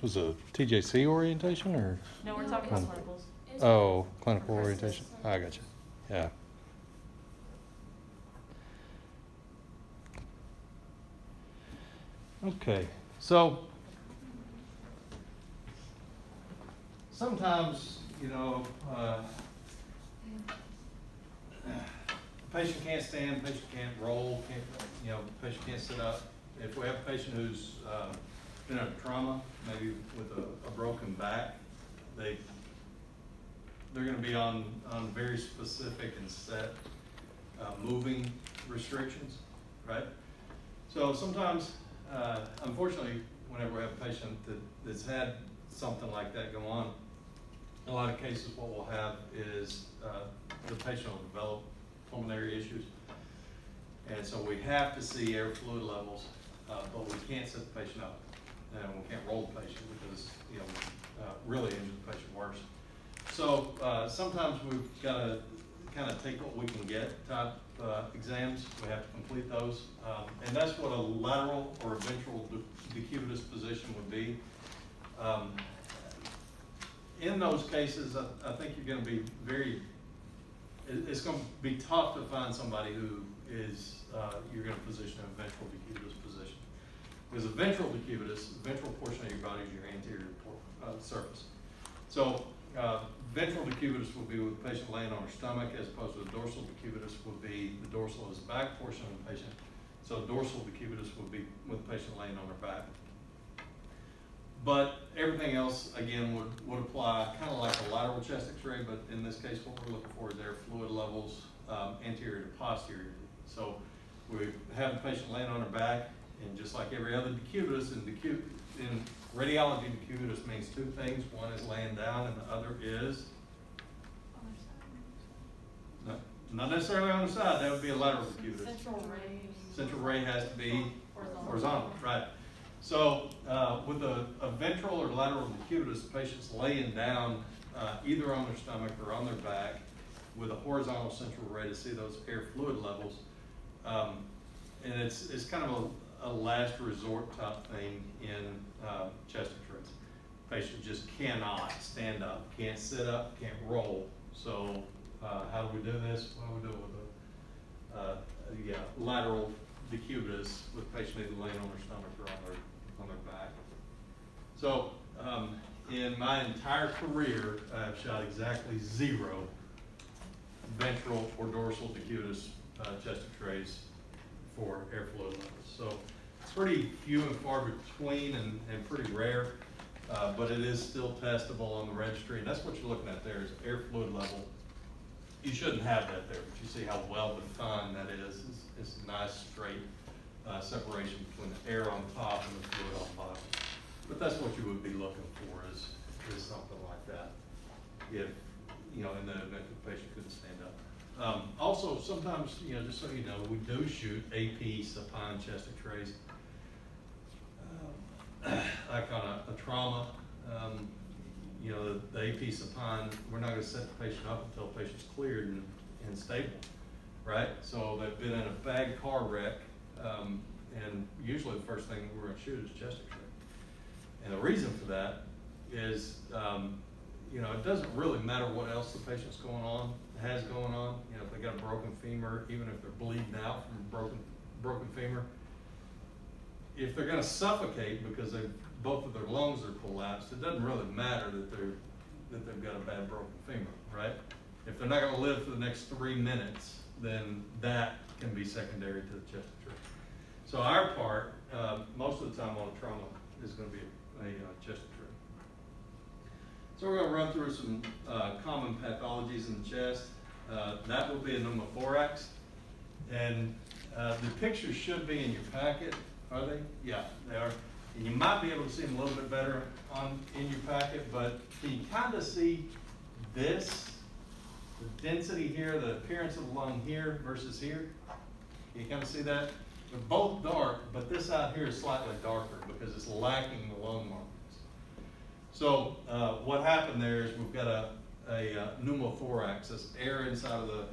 was a TJC orientation or? No, we're talking about clinicals. Oh, clinical orientation. I got you. Yeah. Okay, so sometimes, patient can't stand, patient can't roll, patient can't sit up. If we have a patient who's been in a trauma, maybe with a broken back, they're going to be on very specific and set moving restrictions, right? So sometimes, unfortunately, whenever we have a patient that's had something like that go on, in a lot of cases what we'll have is the patient will develop pulmonary issues. And so we have to see air fluid levels, but we can't set the patient up. And we can't roll the patient because, really injure the patient worse. So sometimes we've got to kind of take what we can get type exams. We have to complete those. And that's what a lateral or a ventral decubitus position would be. In those cases, I think you're going to be it's going to be tough to find somebody who is, you're going to position in a ventral decubitus position. Because a ventral decubitus, the ventral portion of your body is your anterior surface. So ventral decubitus will be with the patient laying on her stomach, as opposed to a dorsal decubitus would be the dorsal is the back portion of the patient. So dorsal decubitus would be with the patient laying on her back. But everything else, again, would apply kind of like a lateral chest x-ray, but in this case, what we're looking for is air fluid levels anterior to posterior. So we have the patient laying on her back, and just like every other decubitus, in radiology, decubitus means two things. One is laying down, and the other is not necessarily on the side. That would be a lateral decubitus. Central ray has to be horizontal, right? So with a ventral or lateral decubitus, the patient's laying down either on their stomach or on their back with a horizontal central ray to see those air fluid levels. And it's kind of a last resort type thing in chest x-rays. Patient just cannot stand up, can't sit up, can't roll. So how do we do this? Well, we do it with a lateral decubitus with the patient either laying on their stomach or on their back. So in my entire career, I've shot exactly 0 ventral or dorsal decubitus chest x-rays for air fluid levels. So it's pretty few and far between and pretty rare, but it is still testable on the registry. And that's what you're looking at there is air fluid level. You shouldn't have that there, but you see how well defined that is. It's a nice straight separation between the air on top and the fluid on bottom. But that's what you would be looking for is something like that. If, in the event the patient couldn't stand up. Also, sometimes, just so you know, we do shoot AP supine chest x-rays. Like on a trauma, the AP supine, we're not going to set the patient up until the patient's cleared and stable, right? So they've been in a bad car wreck, and usually the first thing we're going to shoot is chest x-ray. And the reason for that is, it doesn't really matter what else the patient's has going on. If they got a broken femur, even if they're bleeding out from a broken femur, if they're going to suffocate because both of their lungs are collapsed, it doesn't really matter that they've got a bad broken femur, right? If they're not going to live for the next 3 minutes, then that can be secondary to the chest x-ray. So our part, most of the time on a trauma, is going to be a chest x-ray. So we're going to run through some common pathologies in the chest. That will be a pneumothorax. And the pictures should be in your packet. Are they? Yeah, they are. And you might be able to see them a little bit better in your packet, but can you kind of see this? The density here, the appearance of the lung here versus here? Can you kind of see that? They're both dark, but this out here is slightly darker because it's lacking the lung markings. So what happened there is we've got a pneumothorax, that's air inside of the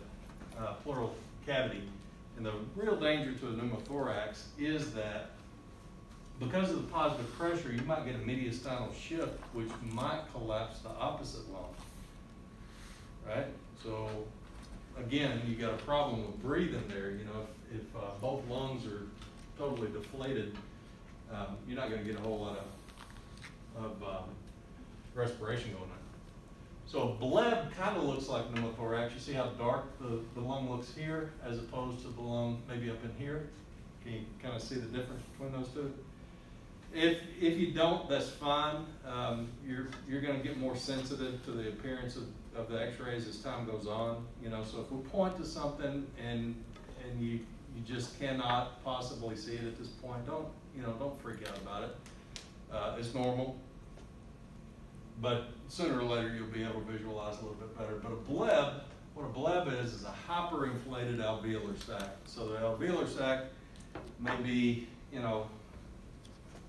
pleural cavity. And the real danger to a pneumothorax is that because of the positive pressure, you might get a mediastinal shift, which might collapse the opposite lung, right? So again, you got a problem with breathing there. You know, if both lungs are totally deflated, you're not going to get a whole lot of respiration going on. So a bleb kind of looks like pneumothorax. You see how dark the lung looks here as opposed to the lung maybe up in here? Can you kind of see the difference between those two? If you don't, that's fine. You're going to get more sensitive to the appearance of the X-rays as time goes on. You know, so if we point to something and you just cannot possibly see it at this point, don't freak out about it. It's normal, but sooner or later you'll be able to visualize a little bit better. But what a bleb is a hyperinflated alveolar sac. So the alveolar sac may be,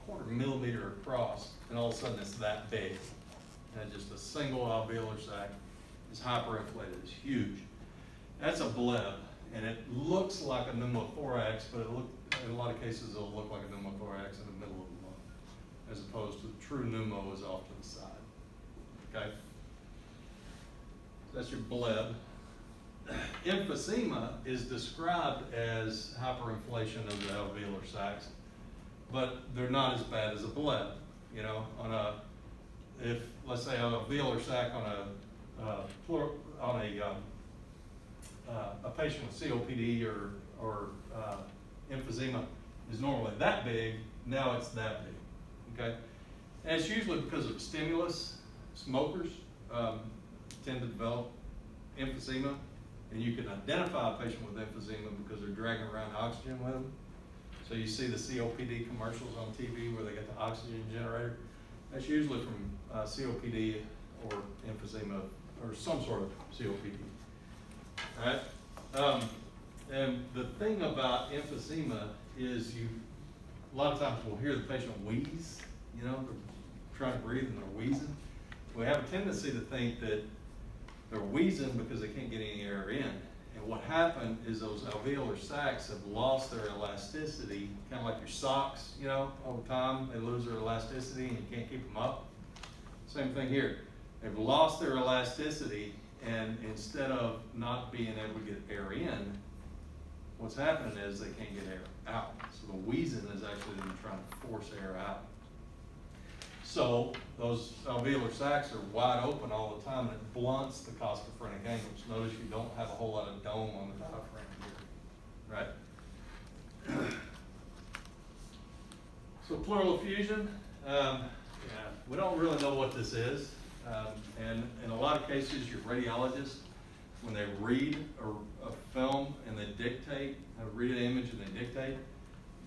quarter millimeter across, and all of a sudden it's that big. And just a single alveolar sac is hyperinflated, it's huge. That's a bleb, and it looks like a pneumothorax, but in a lot of cases it'll look like a pneumothorax in the middle of the lung, as opposed to the true pneumo is off to the side. Okay? That's your bleb. Emphysema is described as hyperinflation of the alveolar sacs, but they're not as bad as a bleb. You know, if let's say an alveolar sac a patient with COPD or emphysema is normally that big, now it's that big. Okay, and it's usually because of stimulus. Smokers tend to develop emphysema, and you can identify a patient with emphysema because they're dragging around oxygen with them. So you see the COPD commercials on TV where they get the oxygen generator. That's usually from COPD or emphysema or some sort of COPD. All right. And the thing about emphysema is a lot of times we'll hear the patient wheeze. You know, they're trying to breathe and they're wheezing. We have a tendency to think that they're wheezing because they can't get any air in. And what happened is those alveolar sacs have lost their elasticity, kind of like your socks, over time they lose their elasticity and you can't keep them up. Same thing here. They've lost their elasticity, and instead of not being able to get air in, what's happening is they can't get air out. So the wheezing is actually them trying to force air out. So those alveolar sacs are wide open all the time, and it blunts the costophrenic angles. Notice you don't have a whole lot of dome on the diaphragm here, right? So pleural effusion, we don't really know what this is. And in a lot of cases, your radiologists, when they read a film and they dictate, read an image and they dictate,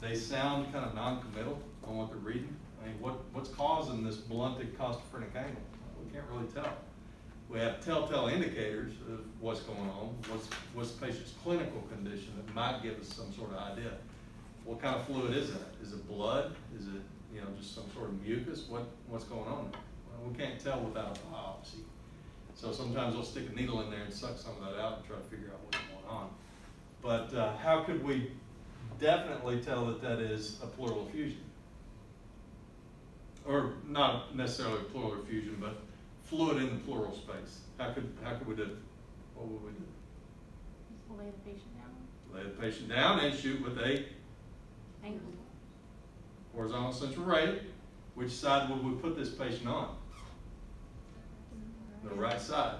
they sound kind of non-committal on what they're reading. I mean, what's causing this blunted costophrenic angle? We can't really tell. We have telltale indicators of what's going on, what's the patient's clinical condition that might give us some sort of idea. What kind of fluid is that? Is it blood? Is it just some sort of mucus? What's going on there? Well, we can't tell without a biopsy. So sometimes they'll stick a needle in there and suck some of that out and try to figure out what's going on. But how could we definitely tell that is a pleural effusion? Or not necessarily pleural effusion, but fluid in the pleural space. How could we do it? What would we do? Just lay the patient down. Lay the patient down and shoot with a angle. Horizontal central ray. Which side would we put this patient on? The right side,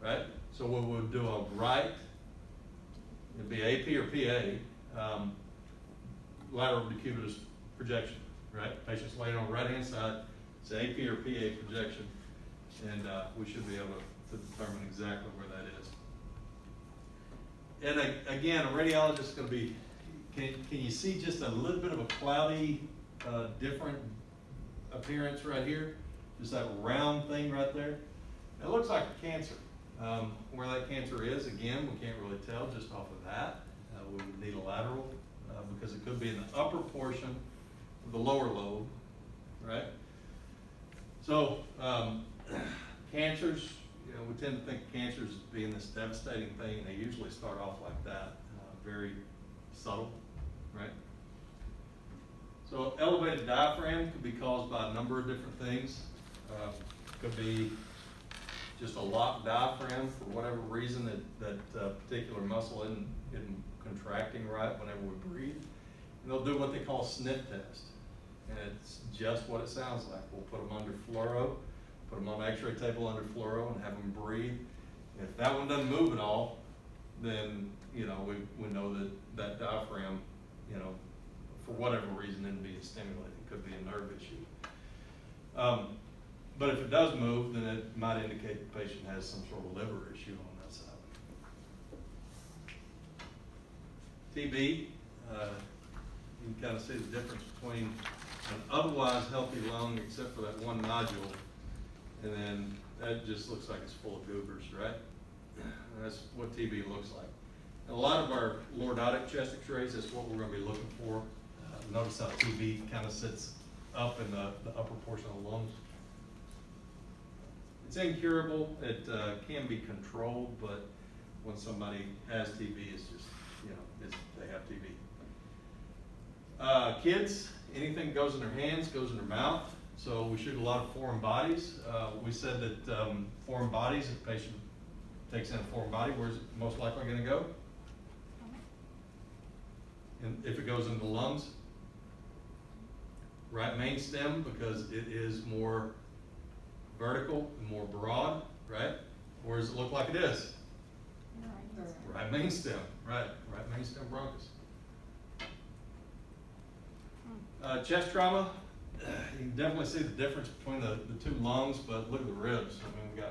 right? So what we would do on right, it'd be AP or PA, lateral decubitus projection. Right? Patient's laying on the right-hand side, it's AP or PA projection, and we should be able to determine exactly where that is. And again, a radiologist is going to be, can you see just a little bit of a cloudy, different appearance right here? Just that round thing right there? It looks like a cancer. Where that cancer is, again, we can't really tell just off of that. We would need a lateral because it could be in the upper portion the lower lobe, right? So cancers, we tend to think of cancers as being this devastating thing, and they usually start off like that, very subtle, right? So elevated diaphragm could be caused by a number of different things. Could be just a locked diaphragm for whatever reason that particular muscle isn't contracting right whenever we breathe. And they'll do what they call a sniff test. And it's just what it sounds like. We'll put them under fluoro, put them on an x-ray table under fluoro and have them breathe. If that one doesn't move at all, then, you know, we know that diaphragm, you know, for whatever reason isn't being stimulated. It could be a nerve issue. But if it does move, then it might indicate the patient has some sort of liver issue on that side. TB, you can kind of see the difference between an otherwise healthy lung except for that one nodule, and then that just looks like it's full of goobers, right? And that's what TB looks like. And a lot of our lordotic chest x-rays, that's what we're going to be looking for. Notice how TB kind of sits up in the upper portion of the lungs. It's incurable. It can be controlled, but when somebody has TB, it's just, you know, they have TB. Kids, anything goes in their hands, goes in their mouth. So we shoot a lot of foreign bodies. We said that foreign bodies, if the patient takes in a foreign body, where's it most likely going to go? And if it goes into the lungs, right main stem, because it is more vertical and more broad, right? Or does it look like it is? Right main stem, right main stem bronchus. Chest trauma, you can definitely see the difference between the two lungs, but look at the ribs. I mean,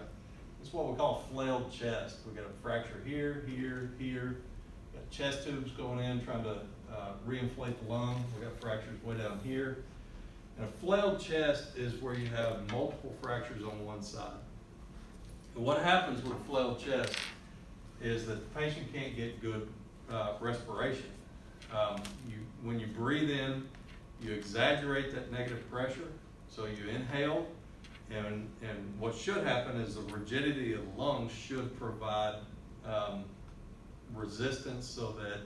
it's what we call a flailed chest. We got a fracture here, here, here. Got chest tubes going in, trying to reinflate the lung. We got fractures way down here. And a flailed chest is where you have multiple fractures on one side. And what happens with a flailed chest is that the patient can't get good respiration. When you breathe in, you exaggerate that negative pressure, so you inhale, and what should happen is the rigidity of the lungs should provide resistance, so that,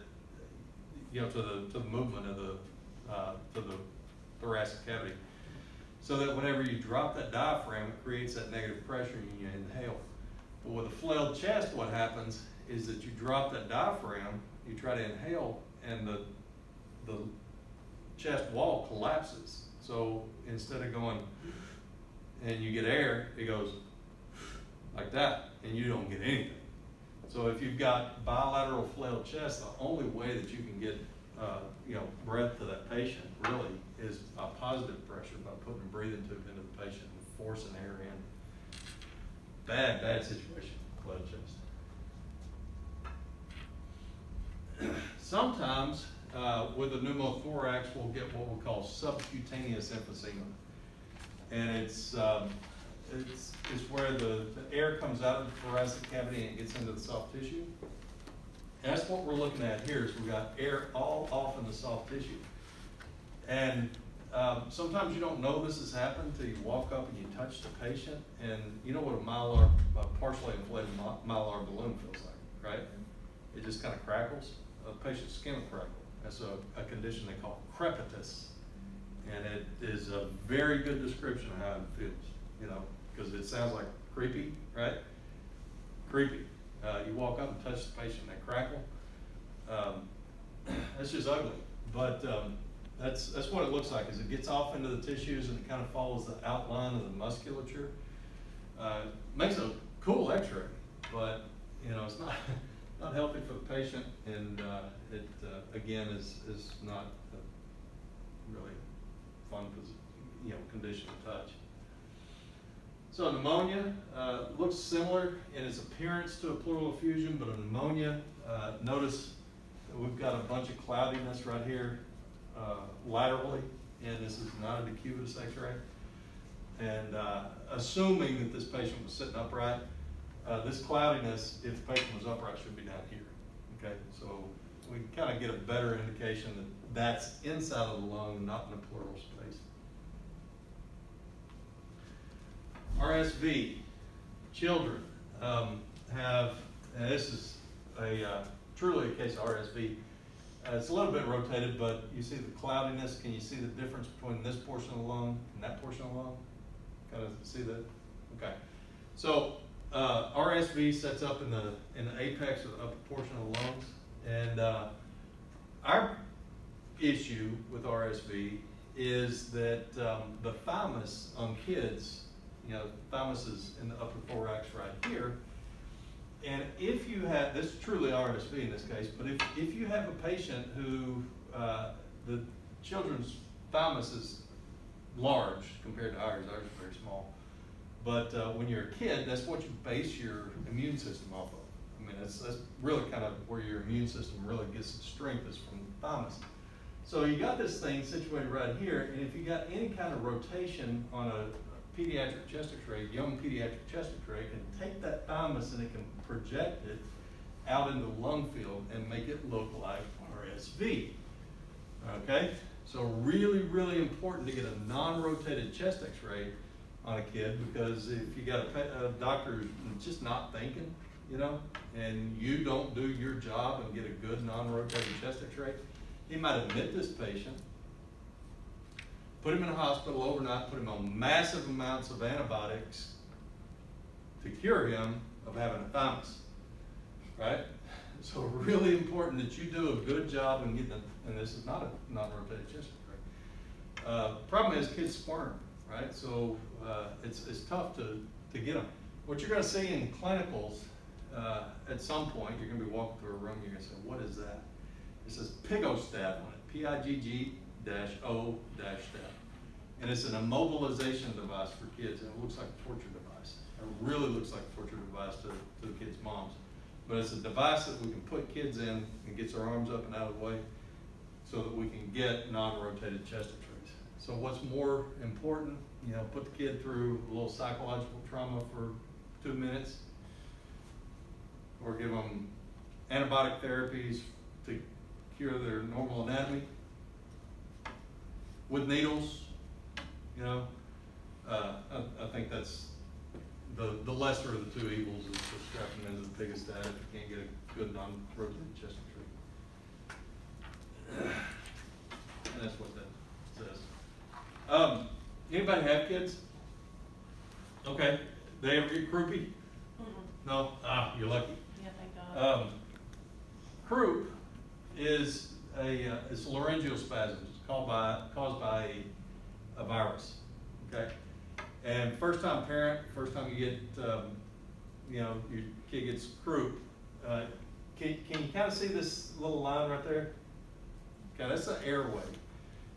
you know, to the movement of to the thoracic cavity, so that whenever you drop that diaphragm, it creates that negative pressure and you inhale. But with a flailed chest, what happens is that you drop that diaphragm, you try to inhale, and the chest wall collapses. So instead of going and you get air, it goes like that, and you don't get anything. So if you've got bilateral flailed chest, the only way that you can get breath to that patient really is a positive pressure by putting a breathing tube into the patient and forcing air in. Bad situation, flailed chest. Sometimes with a pneumothorax, we'll get what we call subcutaneous emphysema, and it's where the air comes out of the thoracic cavity and gets into the soft tissue. And that's what we're looking at here. Is we got air all off in the soft tissue, and sometimes you don't know this has happened until you walk up and you touch the patient, and you know what a partially inflated mylar balloon feels like, right? It just kind of crackles. A patient's skin will crackle. That's a condition they call crepitus, and it is a very good description of how it feels, you know, because it sounds like creepy, right? Creepy. You walk up and touch the patient and they crackle. That's just ugly, but that's what it looks like. Is it gets off into the tissues and it kind of follows the outline of the musculature. Makes a cool X-ray, but you know it's not healthy for the patient, and it again is not a really fun condition to touch. So pneumonia looks similar in its appearance to a pleural effusion, but a pneumonia, notice that we've got a bunch of cloudiness right here laterally, and this is not a decubitus X-ray. And assuming that this patient was sitting upright, this cloudiness, if the patient was upright, should be down here. Okay, so we kind of get a better indication that that's inside of the lung, not in the pleural space. RSV, children have, and this is truly a case of RSV. It's a little bit rotated, but you see the cloudiness. Can you see the difference between this portion of the lung and that portion of the lung? Kind of see that? Okay. So RSV sets up in the apex of the upper portion of the lungs, and our issue with RSV is that the thymus on kids, you know, thymus is in the upper thorax right here. And if you have, this is truly RSV in this case, but if you have a patient who the children's thymus is large compared to ours is very small. But when you're a kid, that's what you base your immune system off of. I mean, that's really kind of where your immune system really gets its strength is from the thymus. So you got this thing situated right here, and if you got any kind of rotation on a pediatric chest x-ray, young pediatric chest x-ray, it can take that thymus and it can project it out in the lung field and make it look like RSV. Okay? So really, really important to get a non-rotated chest x-ray on a kid, because if you got a doctor who's just not thinking, you know, and you don't do your job and get a good non-rotated chest x-ray, he might admit this patient, put him in a hospital overnight, put him on massive amounts of antibiotics to cure him of having a thymus, right? So really important that you do a good job in getting, and this is not a non-rotated chest x-ray. Problem is kids squirm, right? So it's tough to get them. What you're gonna see in clinicals, at some point, you're gonna be walking through a room, you're gonna say, what is that? It says pigostat on it, Pigg-O-stat. And it's an immobilization device for kids, and it looks like a torture device. It really looks like a torture device to the kids' moms. But it's a device that we can put kids in and gets their arms up and out of the way so that we can get non-rotated chest x-rays. So what's more important, you know, put the kid through a little psychological trauma for 2 minutes, or give them antibiotic therapies to cure their normal anatomy with needles, you know. I think that's the lesser of the two evils is to strap them into the pigostat if you can't get a good non-rotated chest x-ray. And that's what that says. Anybody have kids? Okay. They ever get croupy? No? Ah, you're lucky. Yeah, thank God. Croup is it's laryngeal spasms. It's caused by a virus. Okay, and first time you get you know, your kid gets croup. Can you kind of see this little line right there? Okay, that's the airway.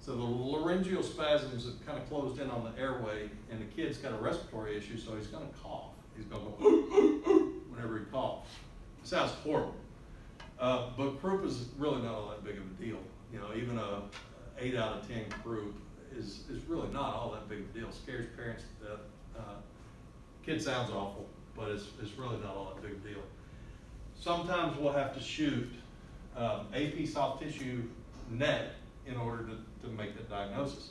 So the laryngeal spasms have kind of closed in on the airway, and the kid's got a respiratory issue, so he's going to cough. He's going to go whenever he coughs. It sounds horrible. But croup is really not all that big of a deal. You know, even a 8 out of 10 croup is really not all that big of a deal. It scares parents to death. Kid sounds awful, but it's really not all that big a deal. Sometimes we'll have to shoot AP soft tissue net in order to make that diagnosis.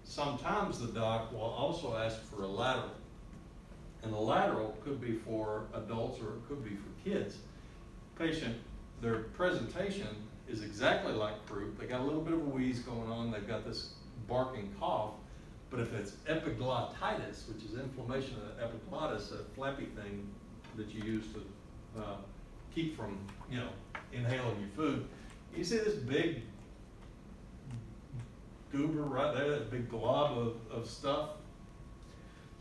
Sometimes the doc will also ask for a lateral. And the lateral could be for adults or it could be for kids. Patient, their presentation is exactly like croup. They got a little bit of a wheeze going on. They've got this barking cough. But if it's epiglottitis, which is inflammation of the epiglottis, a flappy thing that you use to keep from, you know, inhaling your food, you see this big goober right there, that big glob of stuff.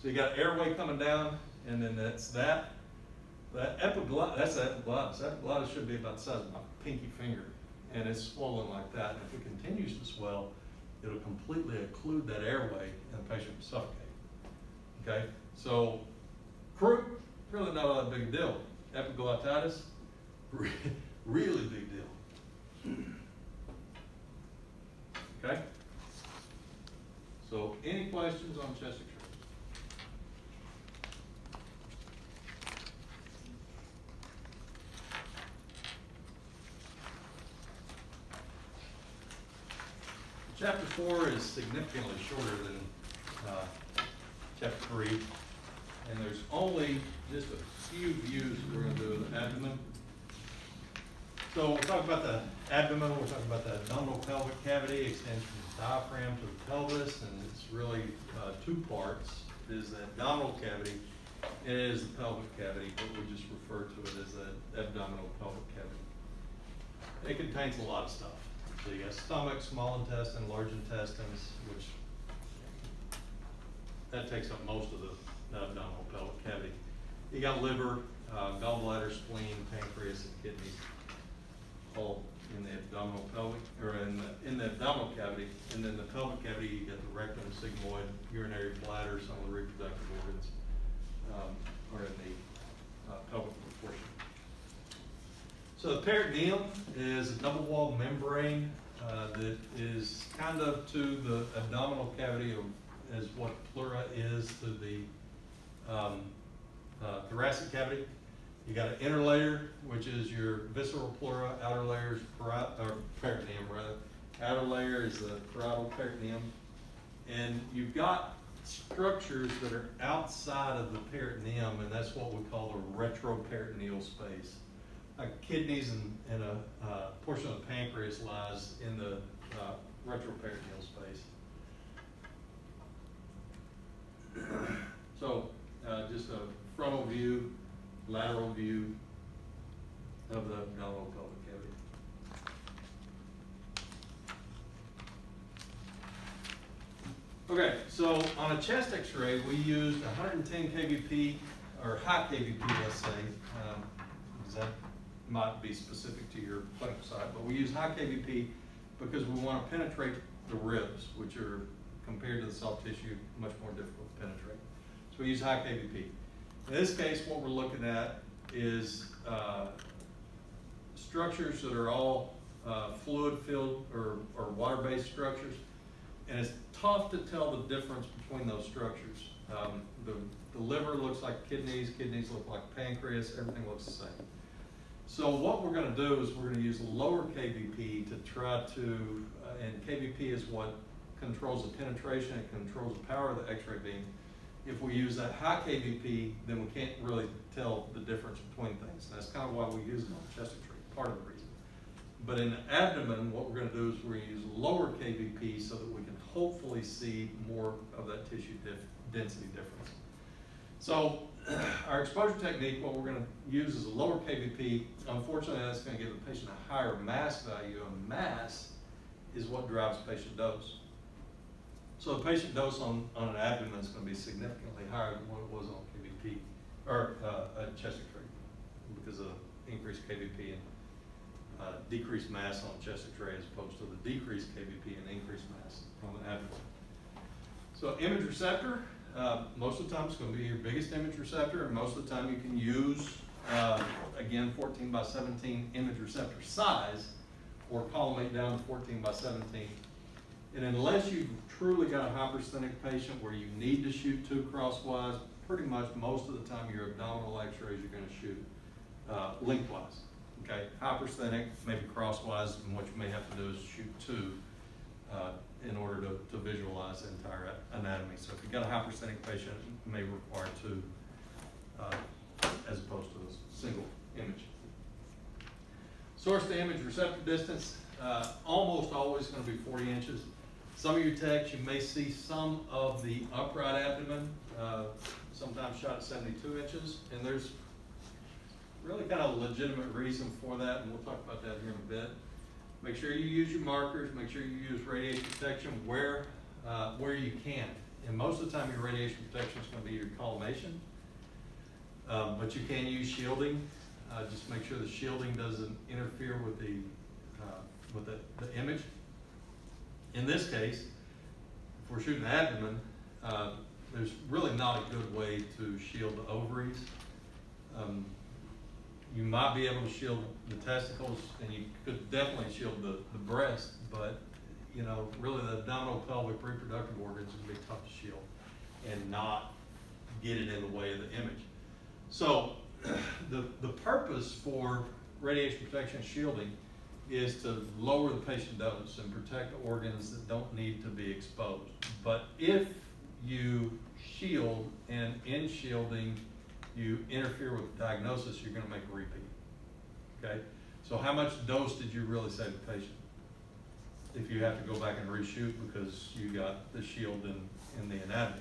So you got airway coming down, and then that's that. That's the epiglottis. Epiglottis should be about the size of my pinky finger, and it's swollen like that. And if it continues to swell, it'll completely occlude that airway, and the patient will suffocate. Okay, so croup, really not all that big a deal. Epiglottitis, really big deal. Okay. So, any questions on chest X-ray? Chapter 4 is significantly shorter than chapter 3, and there's only just a few views we're going to do of the abdomen. So we'll talk about the abdomen, we'll talk about the abdominal pelvic cavity, extends from the diaphragm to the pelvis, and it's really two parts. Is the abdominal cavity, and it is the pelvic cavity, but we just refer to it as the abdominal pelvic cavity. It contains a lot of stuff. So you got stomach, small intestine, large intestines, which that takes up most of the abdominal pelvic cavity. You got liver, gallbladder, spleen, pancreas, and kidneys, all in the abdominal pelvic, or in the abdominal cavity. And then the pelvic cavity, you got the rectum, sigmoid, urinary bladder, some of the reproductive organs are in the pelvic portion. So the peritoneum is a double-walled membrane that is kind of to the abdominal cavity as what pleura is to the thoracic cavity. You got an inner layer, which is your visceral pleura. Outer layer is peritoneum, rather. Outer layer is the parietal peritoneum. And you've got structures that are outside of the peritoneum, and that's what we call the retroperitoneal space. Like kidneys and a portion of the pancreas lies in the retroperitoneal space. So just a frontal view, lateral view of the abdominal pelvic cavity. Okay, so on a chest x-ray, we used 110 kVp, or high kVp, let's say, because that might be specific to your clinical site, but we use high kVp because we want to penetrate the ribs, which are, compared to the soft tissue, much more difficult to penetrate. So we use high kVp. In this case, what we're looking at is structures that are all fluid-filled or water-based structures, and it's tough to tell the difference between those structures. The liver looks like kidneys, kidneys look like pancreas, everything looks the same. So what we're going to do is we're going to use lower kVp to try to, and kVp is what controls the penetration, it controls the power of the x-ray beam. If we use that high kVp, then we can't really tell the difference between things. That's kind of why we use it on the chest x-ray, part of the reason. But in the abdomen, what we're going to do is we're going to use lower kVp so that we can hopefully see more of that tissue density difference. So our exposure technique, what we're going to use is a lower kVp. Unfortunately, that's going to give the patient a higher mass value, and mass is what drives patient dose. So the patient dose on an abdomen is going to be significantly higher than what it was on kVp, or a chest x-ray, because of increased kVp and decreased mass on chest x-ray as opposed to the decreased kVp and increased mass on the abdomen. So image receptor, most of the time it's going to be your biggest image receptor, and most of the time you can use, again, 14 by 17 image receptor size, or collimate down to 14 by 17. And unless you've truly got a hypersthenic patient where you need to shoot two crosswise, pretty much most of the time your abdominal x-rays you're going to shoot lengthwise. Okay, hypersthenic, maybe crosswise, and what you may have to do is shoot two in order to visualize the entire anatomy. So if you've got a hypersthenic patient, it may require two as opposed to a single image. Source to image receptor distance, almost always going to be 40 inches. Some of your techs, you may see some of the upright abdomen, sometimes shot at 72 inches, and there's really kind of a legitimate reason for that, and we'll talk about that here in a bit. Make sure you use your markers, make sure you use radiation protection where you can. And most of the time your radiation protection is going to be your collimation, but you can use shielding. Just make sure the shielding doesn't interfere with the image. In this case, if we're shooting the abdomen, there's really not a good way to shield the ovaries. You might be able to shield the testicles, and you could definitely shield the breast, but you know, really the abdominal pelvic reproductive organs would be tough to shield and not get it in the way of the image. So the purpose for radiation protection shielding is to lower the patient dose and protect organs that don't need to be exposed. But if you shield, and in shielding you interfere with the diagnosis, you're going to make a repeat. Okay, So how much dose did you really save the patient? If you have to go back and reshoot because you got the shield in the anatomy?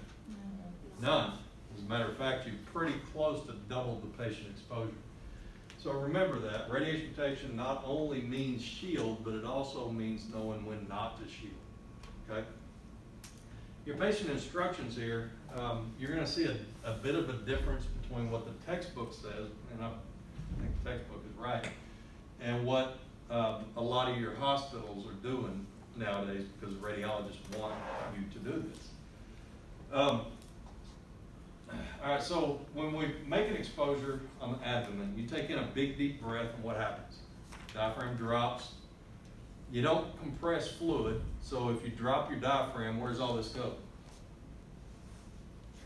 None. As a matter of fact, you pretty close to doubled the patient exposure. So remember that radiation protection not only means shield, but it also means knowing when not to shield, okay? Your patient instructions here, you're gonna see a bit of a difference between what the textbook says, and I think the textbook is right, and what a lot of your hospitals are doing nowadays because radiologists want you to do this. All right, so when we make an exposure on the abdomen, you take in a big deep breath and what happens? Diaphragm drops. You don't compress fluid, so if you drop your diaphragm, where's all this go?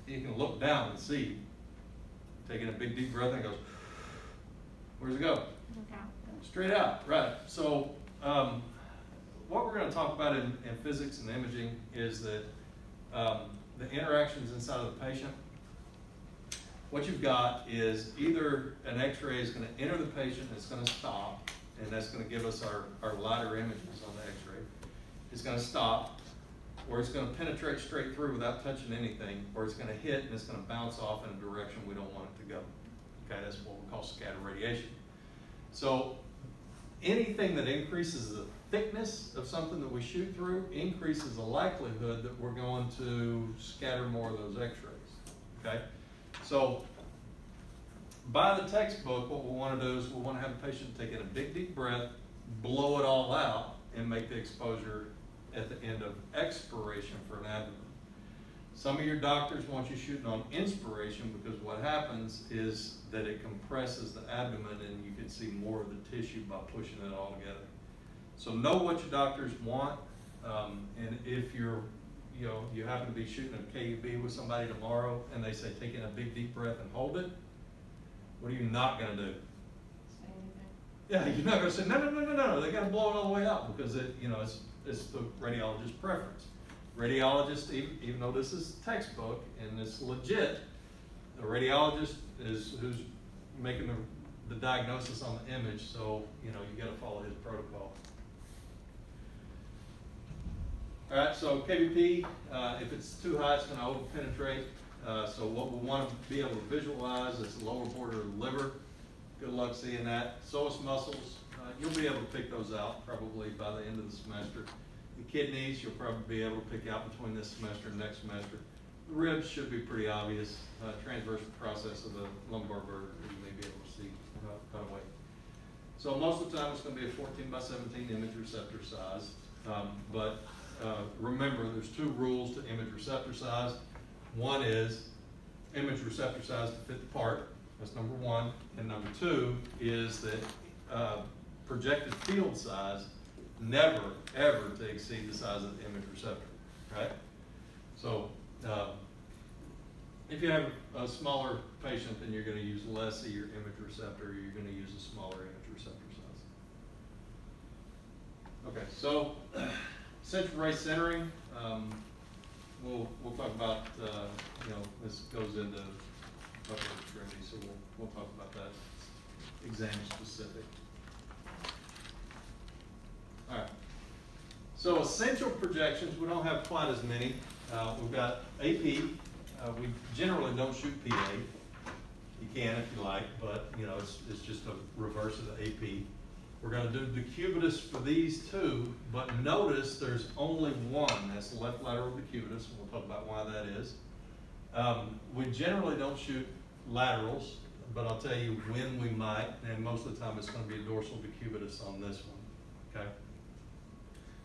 You can look down and see. Taking a big deep breath and it goes, where's it go? Look out. Straight out, right. So what we're going to talk about in physics and imaging is that the interactions inside of the patient. What you've got is either an x-ray is going to enter the patient and it's going to stop, and that's going to give us our lighter images on the x-ray. It's going to stop, or it's going to penetrate straight through without touching anything, or it's going to hit and it's going to bounce off in a direction we don't want it to go. Okay, that's what we call scatter radiation. So anything that increases the thickness of something that we shoot through increases the likelihood that we're going to scatter more of those x-rays, okay? So by the textbook, what we want to do is we want to have a patient take in a big deep breath, blow it all out, and make the exposure at the end of expiration for an abdomen. Some of your doctors want you shooting on inspiration because what happens is that it compresses the abdomen and you can see more of the tissue by pushing it all together. So know what your doctors want, and if you happen to be shooting a KUB with somebody tomorrow and they say take in a big deep breath and hold it, what are you not going to do? Say anything. Yeah, you're not going to say no. They got to blow it all the way out because it's the radiologist's preference. Radiologist, even though this is textbook and it's legit, the radiologist is who's making the diagnosis on the image, so you got to follow his protocol. All right, so KVP, if it's too high, it's going to over-penetrate. So what we want to be able to visualize is the lower border of the liver. Good luck seeing that. Psoas muscles, you'll be able to pick those out probably by the end of the semester. The kidneys, you'll probably be able to pick out between this semester and next semester. The ribs should be pretty obvious. Transverse process of the lumbar vertebra, you may be able to see right away. So most of the time it's going to be a 14 by 17 image receptor size, but remember, there's two rules to image receptor size. One is image receptor size to fit the part. That's number one. And number two is that projected field size never, ever to exceed the size of the image receptor, right? So if you have a smaller patient, then you're going to use less of your image receptor, or you're going to use a smaller image receptor size. Okay, so central ray centering, we'll talk about, this goes into upper extremity, so we'll talk about that exam specific. All right, so essential projections, we don't have quite as many. We've got AP, we generally don't shoot PA. You can if you like, but it's just a reverse of the AP. We're going to do decubitus for these two, but notice there's only one. That's the left lateral decubitus, and we'll talk about why that is. We generally don't shoot laterals, but I'll tell you when we might, and most of the time it's going to be a dorsal decubitus on this one, okay?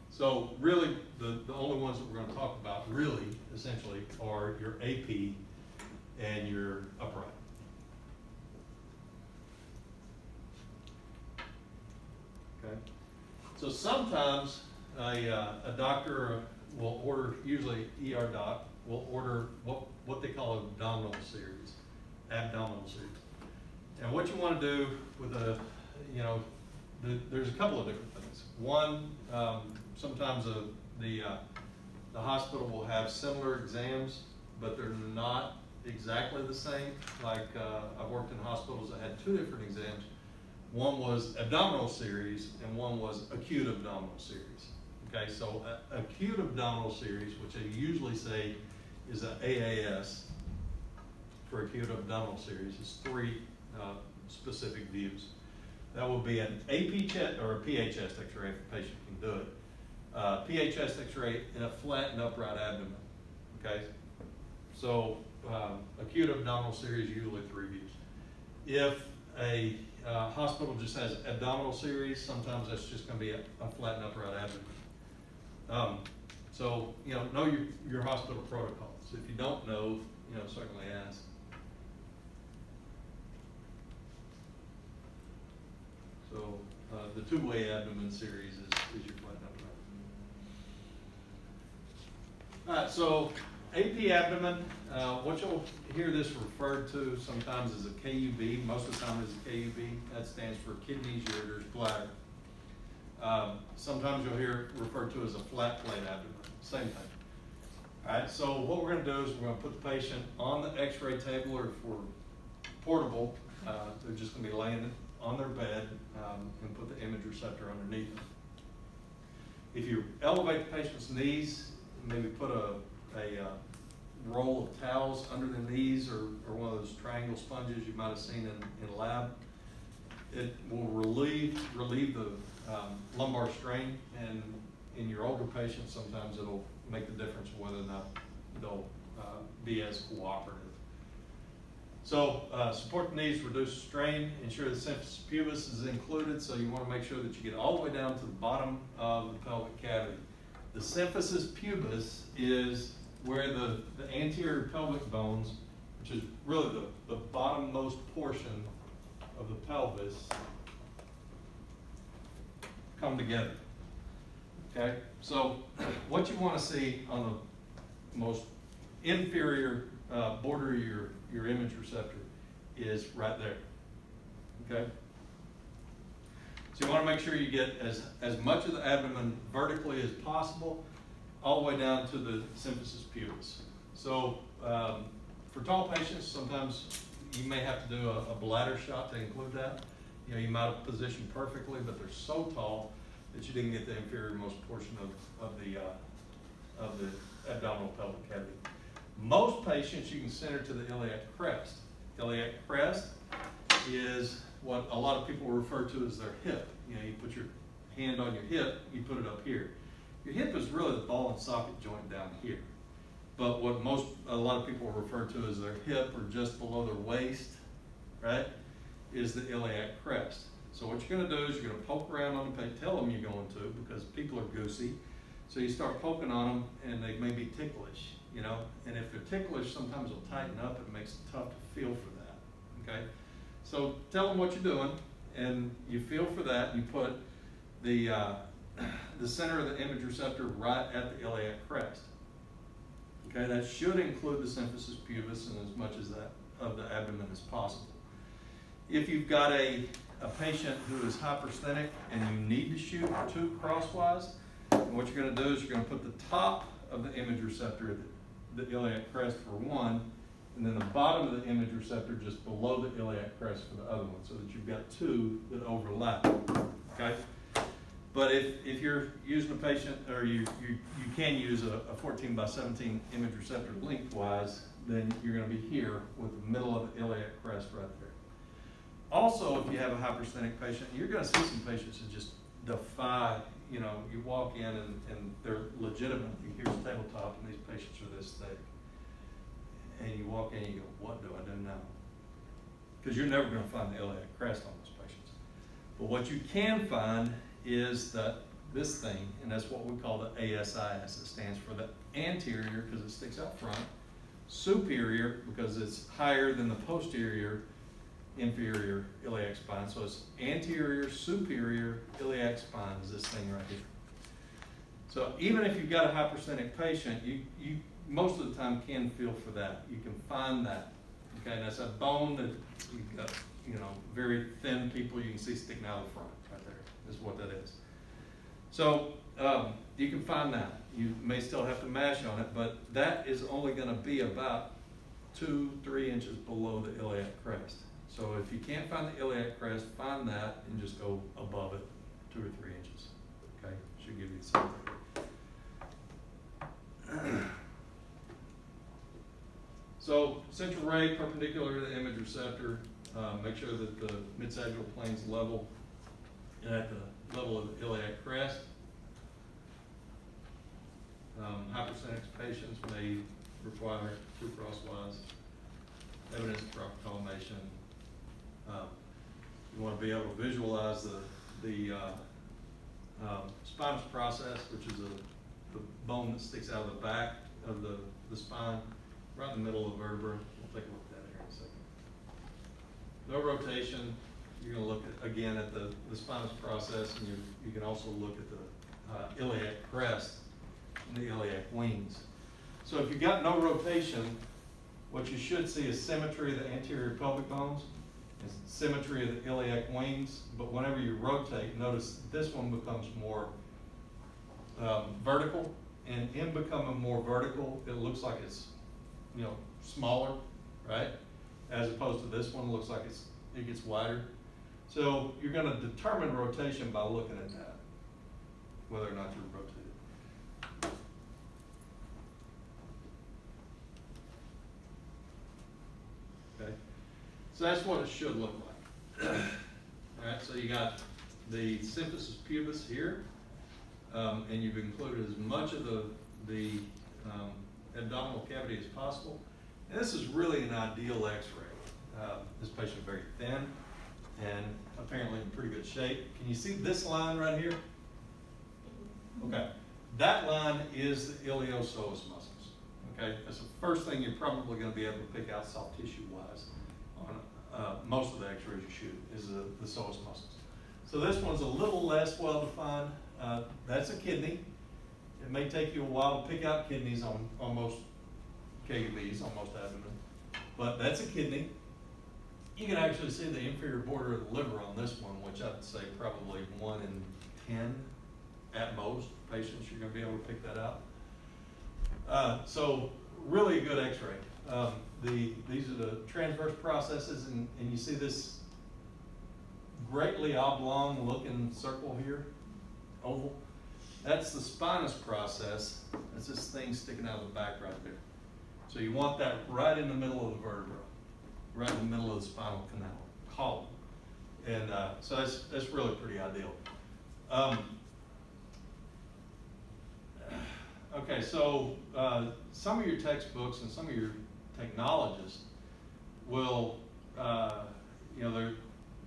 So really, the only ones that we're going to talk about really, essentially, are your AP and your upright. Okay. So sometimes a doctor will order, usually ER doc, will order what they call abdominal series. And what you want to do with there's a couple of different things. One, sometimes the hospital will have similar exams, but they're not exactly the same. Like I've worked in hospitals that had two different exams. one was abdominal series and one was acute abdominal series. Okay, so acute abdominal series, which I usually say is an AAS for acute abdominal series, is 3 specific views. That will be an AP chest or a PA chest X-ray if the patient can do it. PA chest X-ray in a flat and upright abdomen. Okay, so acute abdominal series usually 3 views. If a hospital just has abdominal series, sometimes that's just going to be a flat and upright abdomen. So know your hospital protocols. If you don't know, certainly ask. So the 2-way abdomen series is your flat and upright. All right, so AP abdomen, what you'll hear this referred to sometimes as a KUB, most of the time as a KUB. That stands for kidneys, ureters, bladder. Sometimes you'll hear it referred to as a flat plate abdomen, same thing. All right, so what we're going to do is we're going to put the patient on the X-ray table, or if we're portable, they're just going to be laying on their bed and put the image receptor underneath them. If you elevate the patient's knees, maybe put a roll of towels under the knees, or one of those triangle sponges you might have seen in lab. It will relieve the lumbar strain, and in your older patients, sometimes it'll make the difference of whether or not they'll be as cooperative. So support the knees, reduce strain, ensure the symphysis pubis is included, so you want to make sure that you get all the way down to the bottom of the pelvic cavity. The symphysis pubis is where the anterior pelvic bones, which is really the bottommost portion of the pelvis, come together. Okay, so what you want to see on the most inferior border of your image receptor is right there. Okay, so you want to make sure you get as much of the abdomen vertically as possible, all the way down to the symphysis pubis. So for tall patients, sometimes you may have to do a bladder shot to include that. You might have positioned perfectly, but they're so tall that you didn't get the inferior most portion of the abdominal pelvic cavity. Most patients you can center to the iliac crest. Iliac crest is what a lot of people refer to as their hip. You put your hand on your hip, you put it up here. Your hip is really the ball and socket joint down here. But what a lot of people refer to as their hip, or just below their waist, right, is the iliac crest. So what you're going to do is you're going to poke around on the patient. Tell them you're going to, because people are goosey. So you start poking on them, and they may be ticklish, And if they're ticklish, sometimes they'll tighten up. It makes it tough to feel for that, okay? So tell them what you're doing, and you feel for that. And you put the center of the image receptor right at the iliac crest. Okay, that should include the symphysis pubis and as much as that of the abdomen as possible. If you've got a patient who is hypersthenic and you need to shoot 2 crosswise, what you're going to do is you're going to put the top of the image receptor, the iliac crest, for one, and then the bottom of the image receptor just below the iliac crest for the other one, so that you've got 2 that overlap. Okay. But if you're using a patient, or you can use a 14 by 17 image receptor lengthwise, then you're going to be here with the middle of the iliac crest right there. Also, if you have a hypersthenic patient, you're going to see some patients that just defy, you walk in and they're legitimately, here's the tabletop, and these patients are this thick. And you walk in and you go, what do I do now? Because you're never going to find the iliac crest on those patients. But what you can find is this thing, and that's what we call the ASIS. It stands for the anterior, because it sticks out front, superior, because it's higher than the posterior inferior iliac spine. So it's anterior superior iliac spine is this thing right here. So even if you've got a hypersthenic patient, you most of the time can feel for that. You can find that. Okay, and that's a bone that you've got, very thin people you can see sticking out of the front right there. Is what that is. So you can find that. You may still have to mash on it, but that is only going to be about 2-3 inches below the iliac crest. So if you can't find the iliac crest, find that and just go above it 2 or 3 inches. Okay, should give you the same thing. So central ray perpendicular to the image receptor. Make sure that the mid-sagittal plane's level and at the level of the iliac crest. Hypersensitive patients may require 2 crosswise. Evidence of proper collimation. You want to be able to visualize the spinous process, which is the bone that sticks out of the back of the spine, right in the middle of the vertebra. We'll take a look at that here in a second. No rotation. You're going to look again at the spinous process, and you can also look at the iliac crest and the iliac wings. So if you've got no rotation, what you should see is symmetry of the anterior pelvic bones and symmetry of the iliac wings. But whenever you rotate, notice this one becomes more vertical, and in becoming more vertical, it looks like it's, you know, smaller, right? As opposed to this one, looks like it gets wider. So you're going to determine rotation by looking at that, whether or not you're rotated. Okay, so that's what it should look like. All right, so you got the symphysis pubis here, and you've included as much of the abdominal cavity as possible. And this is really an ideal X-ray. This patient is very thin and apparently in pretty good shape. Can you see this line right here? Okay, that line is the iliopsoas muscles. Okay, that's the first thing you're probably going to be able to pick out soft tissue-wise on most of the X-rays you shoot is the psoas muscles. So this one's a little less well-defined. That's a kidney. It may take you a while to pick out kidneys on most KUBs, on most abdomen, but that's a kidney. You can actually see the inferior border of the liver on this one, which I'd say probably 1 in 10 at most patients you're going to be able to pick that out. So really a good X-ray. These are the transverse processes, and you see this greatly oblong looking circle here, oval. That's the spinous process. That's this thing sticking out of the back right there. So you want that right in the middle of the vertebra, right in the middle of the spinal canal column. And so that's really pretty ideal. Okay, so some of your textbooks and some of your technologists will,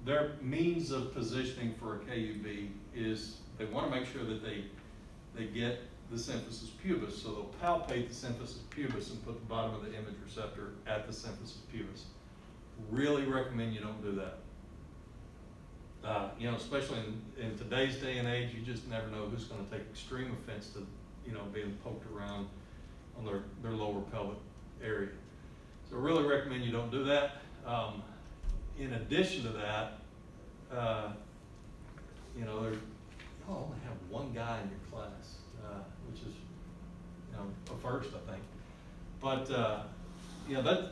their means of positioning for a KUB is they want to make sure that they get the symphysis pubis, so they'll palpate the symphysis pubis and put the bottom of the image receptor at the symphysis pubis. Really recommend you don't do that. Especially in today's day and age, you just never know who's going to take extreme offense to, being poked around on their lower pelvic area. So really recommend you don't do that. In addition to that, you'll only have one guy in your class, which is, a first, I think. But,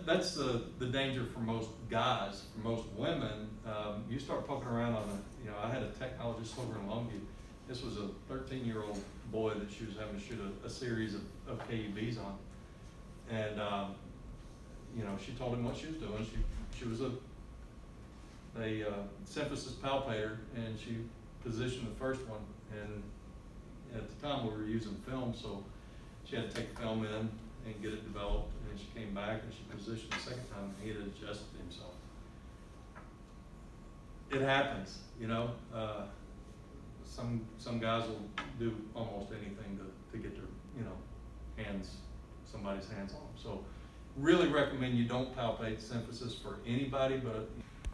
that's the danger for most guys. For most women, you start poking around on I had a technologist over in Longview. This was a 13-year-old boy that she was having to shoot a series of KUBs on. And, she told him what she was doing. She was a symphysis palpator, and she positioned the first one. And at the time we were using film, so she had to take film in and get it developed. And then she came back and she positioned the second time, and he had adjusted himself. It happens, Some guys will do almost anything to get their, somebody's hands on them. So really recommend you don't palpate symphysis for anybody, but